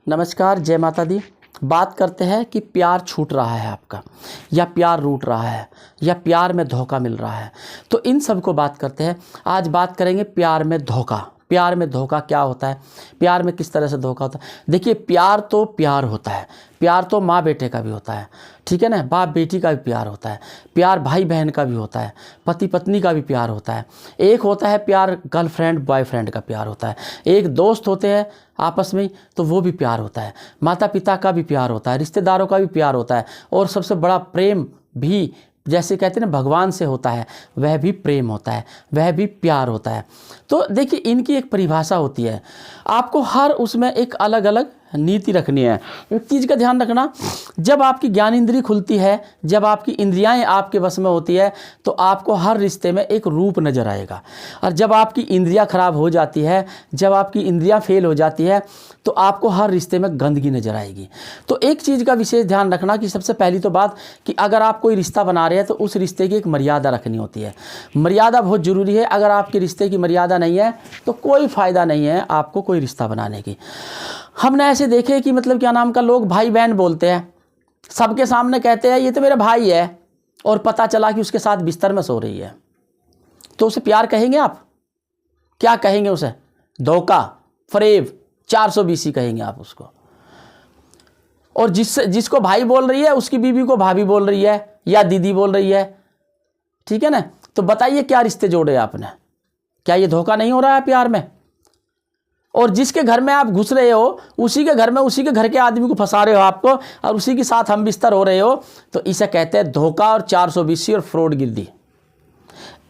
नमस्कार, जय माता दी। बात करते हैं कि प्यार छूट रहा है आपका, या प्यार रूठ रहा है, या प्यार में धोखा मिल रहा है। तो इन सब को बात करते हैं। आज बात करेंगे प्यार में धोखा। प्यार में धोखा क्या होता है, प्यार में किस तरह से धोखा होता है। देखिए, प्यार तो प्यार होता है। प्यार तो माँ बेटे का भी होता है, ठीक है ना। बाप बेटी का भी प्यार होता है, प्यार भाई बहन का भी होता है, पति पत्नी का भी प्यार होता है। एक होता है प्यार गर्लफ्रेंड बॉयफ्रेंड का प्यार होता है। एक दोस्त होते हैं आपस में, तो वो भी प्यार होता है। माता पिता का भी प्यार होता है, रिश्तेदारों का भी प्यार होता है। और सबसे बड़ा प्रेम भी, जैसे कहते हैं ना, भगवान से होता है, वह भी प्रेम होता है, वह भी प्यार होता है। तो देखिए, इनकी एक परिभाषा होती है। आपको हर उसमें एक अलग अलग नीति रखनी है। एक चीज़ का ध्यान रखना, जब आपकी ज्ञान इंद्री खुलती है, जब आपकी इंद्रियाएं आपके वश में होती है, तो आपको हर रिश्ते में एक रूप नज़र आएगा। और जब आपकी इंद्रियां खराब हो जाती है, जब आपकी इंद्रियां फेल हो जाती है, तो आपको हर रिश्ते में गंदगी नज़र आएगी। तो एक चीज़ का विशेष ध्यान रखना कि सबसे पहली तो बात कि अगर आप कोई रिश्ता बना रहे हैं तो उस रिश्ते की एक मर्यादा रखनी होती है। मर्यादा बहुत ज़रूरी है। अगर आपके रिश्ते की मर्यादा नहीं है तो कोई फ़ायदा नहीं है आपको कोई रिश्ता बनाने की। हमने ऐसे देखे कि मतलब क्या नाम का, लोग भाई बहन बोलते हैं, सबके सामने कहते हैं ये तो मेरा भाई है, और पता चला कि उसके साथ बिस्तर में सो रही है। तो उसे प्यार कहेंगे आप? क्या कहेंगे उसे? धोखा, फरेब, 420 कहेंगे आप उसको। और जिसको भाई बोल रही है उसकी बीवी को भाभी बोल रही है या दीदी बोल रही है, ठीक है ना। तो बताइए क्या रिश्ते जोड़े आपने? क्या ये धोखा नहीं हो रहा है प्यार में? और जिसके घर में आप घुस रहे हो, उसी के घर में उसी के घर के आदमी को फंसा रहे हो आपको, और उसी के साथ हम बिस्तर हो रहे हो, तो इसे कहते हैं धोखा और 420 और फ्रॉडगिर्दी।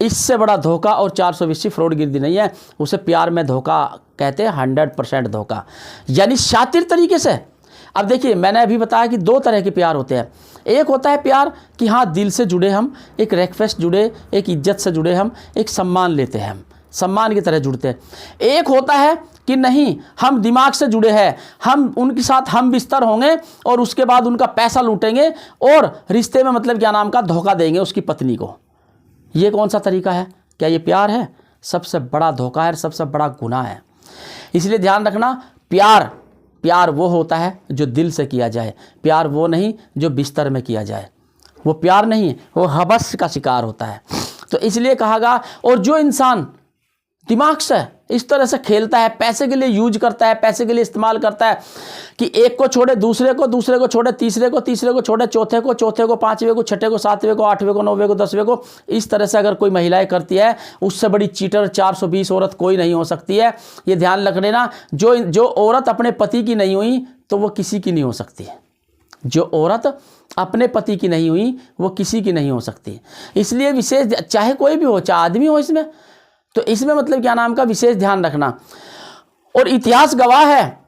इससे बड़ा धोखा और 420 फ्रॉडगिर्दी नहीं है। उसे प्यार में धोखा कहते हैं, 100% धोखा, यानी शातिर तरीके से। अब देखिए, मैंने अभी बताया कि दो तरह के प्यार होते हैं। एक होता है प्यार कि हाँ, दिल से जुड़े हम, एक रेस्पेक्ट जुड़े, एक इज्जत से जुड़े हम, एक सम्मान लेते हैं, हम सम्मान की तरह जुड़ते हैं। एक होता है कि नहीं, हम दिमाग से जुड़े हैं, हम उनके साथ हम बिस्तर होंगे और उसके बाद उनका पैसा लूटेंगे और रिश्ते में मतलब क्या नाम का धोखा देंगे उसकी पत्नी को। ये कौन सा तरीका है? क्या ये प्यार है? सबसे बड़ा धोखा है, सबसे बड़ा गुनाह है। इसलिए ध्यान रखना, प्यार वो होता है जो दिल से किया जाए। प्यार वो नहीं जो बिस्तर में किया जाए, वो प्यार नहीं, वो हवस का शिकार होता है। तो इसलिए कहा गया, और जो इंसान दिमाग से इस तरह से खेलता है, पैसे के लिए यूज करता है, पैसे के लिए इस्तेमाल करता है कि एक को छोड़े दूसरे को, दूसरे को छोड़े तीसरे को, तीसरे को छोड़े चौथे को, चौथे को पांचवें को, छठे को, सातवें को, आठवें को, नौवें को, 10वें को, इस तरह से अगर कोई महिलाएं करती है, उससे बड़ी चीटर 420 औरत कोई नहीं हो सकती है। ये ध्यान रख लेना। जो औरत अपने पति की नहीं हुई तो वो किसी की नहीं हो सकती है। जो औरत अपने पति की नहीं हुई वो किसी की नहीं हो सकती। इसलिए विशेष, चाहे कोई भी हो, चाहे आदमी हो, इसमें तो इसमें मतलब क्या नाम का विशेष ध्यान रखना। और इतिहास गवाह है,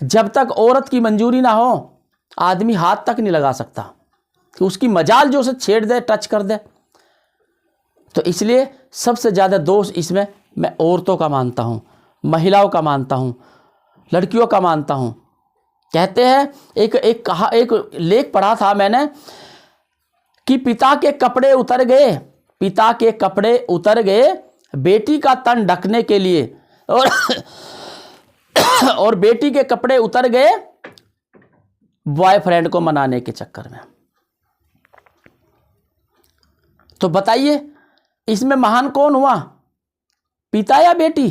जब तक औरत की मंजूरी ना हो आदमी हाथ तक नहीं लगा सकता, कि उसकी मजाल जो उसे छेड़ दे, टच कर दे। तो इसलिए सबसे ज़्यादा दोष इसमें मैं औरतों का मानता हूँ, महिलाओं का मानता हूँ, लड़कियों का मानता हूँ। कहते हैं, एक लेख पढ़ा था मैंने कि पिता के कपड़े उतर गए, पिता के कपड़े उतर गए बेटी का तन ढकने के लिए, और बेटी के कपड़े उतर गए बॉयफ्रेंड को मनाने के चक्कर में। तो बताइए, इसमें महान कौन हुआ, पिता या बेटी?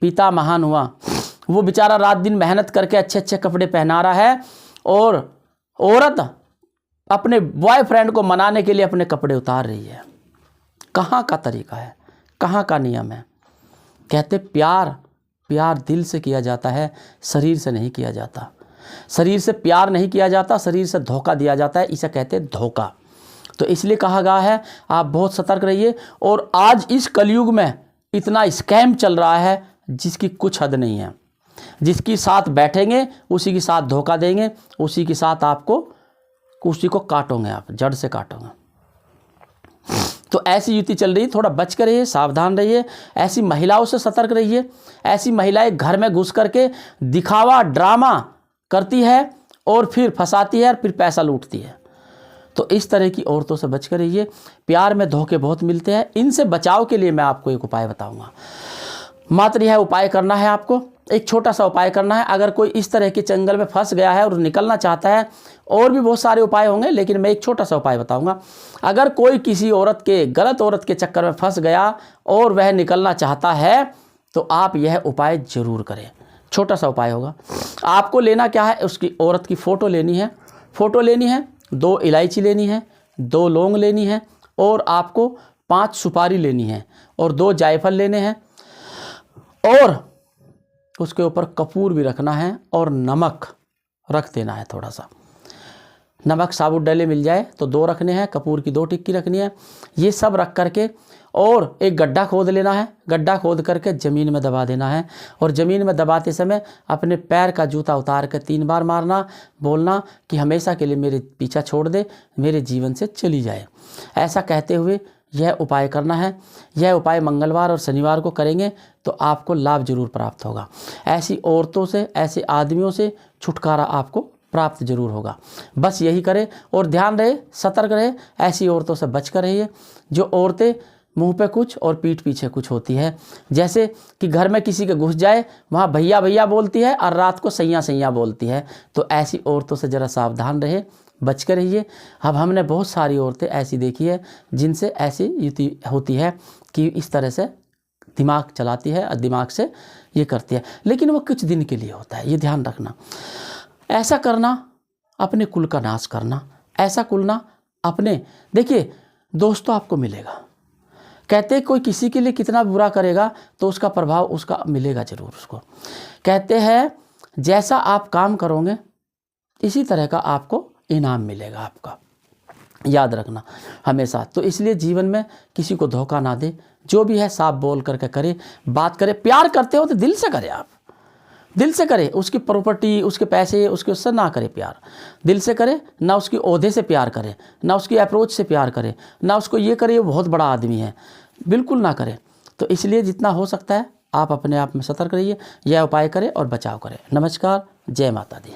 पिता महान हुआ। वो बेचारा रात दिन मेहनत करके अच्छे अच्छे कपड़े पहना रहा है, और औरत अपने बॉयफ्रेंड को मनाने के लिए अपने कपड़े उतार रही है। कहाँ का तरीका है, कहाँ का नियम है? कहते प्यार दिल से किया जाता है, शरीर से नहीं किया जाता। शरीर से प्यार नहीं किया जाता, शरीर से धोखा दिया जाता है, इसे कहते हैं धोखा। तो इसलिए कहा गया है आप बहुत सतर्क रहिए। और आज इस कलयुग में इतना स्कैम चल रहा है जिसकी कुछ हद नहीं है। जिसकी साथ बैठेंगे उसी के साथ धोखा देंगे, उसी के साथ उसी को काटोगे, आप जड़ से काटोगे। तो ऐसी युति चल रही है, थोड़ा बच कर रहिए, सावधान रहिए। ऐसी महिलाओं से सतर्क रहिए। ऐसी महिलाएं घर में घुस करके दिखावा ड्रामा करती है और फिर फंसाती है और फिर पैसा लूटती है। तो इस तरह की औरतों से बच कर रहिए। प्यार में धोखे बहुत मिलते हैं, इनसे बचाव के लिए मैं आपको एक उपाय बताऊंगा। मात्र यह उपाय करना है आपको एक छोटा सा उपाय करना है। अगर कोई इस तरह के चंगल में फंस गया है और निकलना चाहता है, और भी बहुत सारे उपाय होंगे, लेकिन मैं एक छोटा सा उपाय बताऊंगा। अगर कोई किसी गलत औरत के चक्कर में फंस गया और वह निकलना चाहता है, तो आप यह उपाय ज़रूर करें। छोटा सा उपाय होगा। आपको लेना क्या है, उसकी औरत की फ़ोटो लेनी है, 2 इलायची लेनी है, 2 लौंग लेनी है, और आपको 5 सुपारी लेनी है, और 2 जायफल लेने हैं, और उसके ऊपर कपूर भी रखना है, और नमक रख देना है। थोड़ा सा नमक साबुत डले मिल जाए तो 2 रखने हैं, कपूर की 2 टिक्की रखनी है। ये सब रख करके और एक गड्ढा खोद लेना है। गड्ढा खोद करके ज़मीन में दबा देना है, और ज़मीन में दबाते समय अपने पैर का जूता उतार कर 3 बार मारना, बोलना कि हमेशा के लिए मेरे पीछा छोड़ दे, मेरे जीवन से चली जाए। ऐसा कहते हुए यह उपाय करना है। यह उपाय मंगलवार और शनिवार को करेंगे तो आपको लाभ जरूर प्राप्त होगा। ऐसी औरतों से, ऐसे आदमियों से छुटकारा आपको प्राप्त जरूर होगा। बस यही करें, और ध्यान रहे, सतर्क रहे, ऐसी औरतों से बच कर रहिए जो औरतें मुंह पे कुछ और पीठ पीछे कुछ होती है। जैसे कि घर में किसी के घुस जाए, वहाँ भैया भैया बोलती है और रात को सैया सैया बोलती है। तो ऐसी औरतों से ज़रा सावधान रहे, बच कर रहिए। अब हमने बहुत सारी औरतें ऐसी देखी है जिनसे ऐसी युति होती है कि इस तरह से दिमाग चलाती है और दिमाग से ये करती है, लेकिन वो कुछ दिन के लिए होता है, ये ध्यान रखना। ऐसा करना अपने कुल का नाश करना, ऐसा कुलना अपने, देखिए दोस्तों आपको मिलेगा। कहते कोई किसी के लिए कितना बुरा करेगा तो उसका प्रभाव उसका मिलेगा जरूर उसको। कहते हैं जैसा आप काम करोगे इसी तरह का आपको इनाम मिलेगा आपका, याद रखना हमेशा। तो इसलिए जीवन में किसी को धोखा ना दे, जो भी है साफ बोल करके करे, बात करे। प्यार करते हो तो दिल से करे, आप दिल से करे, उसकी प्रॉपर्टी, उसके पैसे, उसके उससे ना करे प्यार, दिल से करे। ना उसकी ओहदे से प्यार करे, ना उसकी अप्रोच से प्यार करे, ना उसको ये करे ये बहुत बड़ा आदमी है, बिल्कुल ना करे। तो इसलिए जितना हो सकता है आप अपने आप में सतर्क रहिए, यह उपाय करें और बचाव करें। नमस्कार, जय माता दी।